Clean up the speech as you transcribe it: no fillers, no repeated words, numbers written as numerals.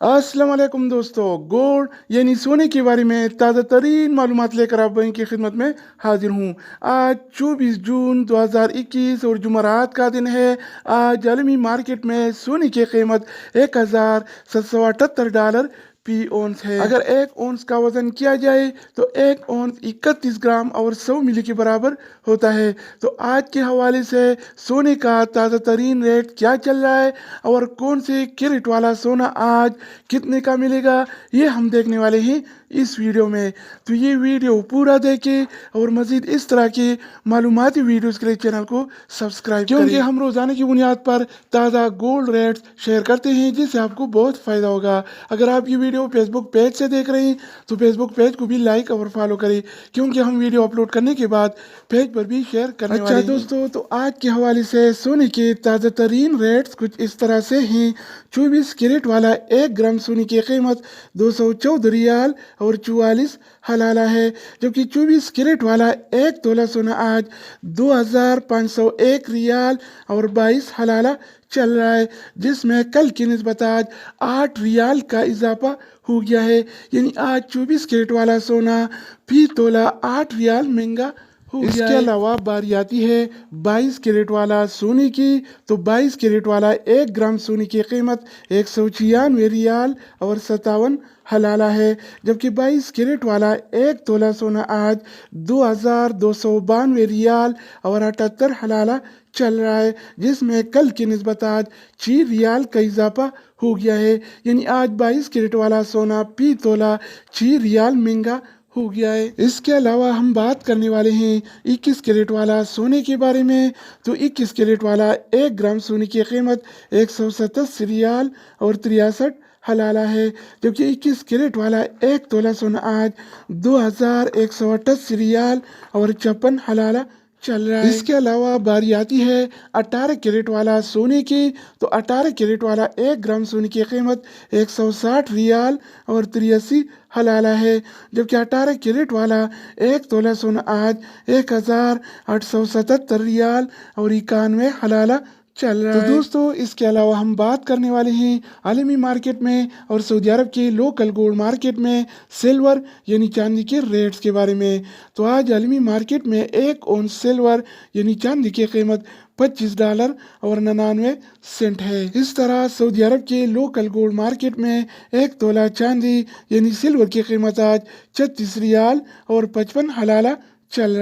अस्सलाम वालेकुम दोस्तों, गोल्ड यानी सोने के बारे में ताज़ा तरीन मालूमात लेकर आप भाई की खिदमत में हाजिर हूँ। आज 24 जून 2021 और जुमरात का दिन है। आज आलमी मार्केट में सोने की कीमत $1,778 फी ओंस है। अगर एक ओंस का वजन किया जाए तो एक ओंस 31 ग्राम और 100 मिली के बराबर होता है। तो आज के हवाले से सोने का ताज़ा तरीन रेट क्या चल रहा है और कौन से कैरेट वाला सोना आज कितने का मिलेगा, ये हम देखने वाले हैं इस वीडियो में। तो ये वीडियो पूरा देखें और मज़ीद इस तरह की मालूमाती वीडियोस के लिए चैनल को सब्सक्राइब करें, क्योंकि हम रोज़ाना की बुनियाद पर ताज़ा गोल्ड रेट्स शेयर करते हैं जिससे आपको बहुत फ़ायदा होगा। अगर आप ये वीडियो फेसबुक पेज से देख रहे हैं तो फेसबुक पेज को भी लाइक और फॉलो करें, क्योंकि हम वीडियो अपलोड करने के बाद पेज पर भी शेयर करने वाले हैं। अच्छा दोस्तों, तो आज के हवाले से सोने के ताज़ा तरीन रेट्स कुछ इस तरह से हैं। 24 कैरेट वाला 1 ग्राम सोने की कीमत 214 रियाल और 44 हलाला है, जबकि 24 कैरेट वाला 1 तोला सोना आज 2501 रियाल और 22 हलाला चल रहा है, जिसमें कल की निस्बत आज 8 रियाल का इजाफा हो गया है। यानी आज 24 कैरेट वाला सोना फी तोला 8 रियाल महंगा हो गया है। इसके अलावा बारी आती है 22 कैरेट वाला सोने की। तो 22 कैरेट वाला 1 ग्राम सोने की कीमत 196 रियाल और 57 हलाला है, जबकि 22 कैरेट वाला 1 तोला सोना आज 2292 रियाल और 78 हलाला चल रहा है, जिसमें कल की निस्बत आज 4 रियाल का इजाफा हो गया है। यानी आज 22 कैरेट वाला सोना फी तोला 4 रियाल महंगा हो गया है। इसके अलावा हम बात करने वाले हैं 21 कैरेट वाला सोने के बारे में। तो 21 कैरेट वाला 1 ग्राम सोने की कीमत 127 रियाल और 63 हलाला है, जबकि 21 कैरेट वाला 1 तोला सोना आज 2188 रियाल और 54 हलाला चल रहा है। इसके अलावा बारी आती है 18 कैरेट वाला सोने की। तो 18 कैरेट वाला 1 ग्राम सोने की कीमत 160 रियाल और 83 हलाला है, जबकि 18 कैरेट वाला 1 तोला सोना आज 1877 रियाल और 91 हलाला चल रहा है। तो दोस्तों, इसके अलावा हम बात करने वाले हैं आलमी मार्केट में और सऊदी अरब के लोकल गोल्ड मार्केट में सिल्वर यानी चांदी के रेट्स के बारे में। तो आज आलमी मार्केट में 1 ओंस सिल्वर यानी चांदी की कीमत $25 और 99 सेंट है। इस तरह सऊदी अरब के लोकल गोल्ड मार्केट में 1 तोला चांदी यानी सिल्वर की कीमत आज 36 रियाल और 55 हलाला चल रहा है।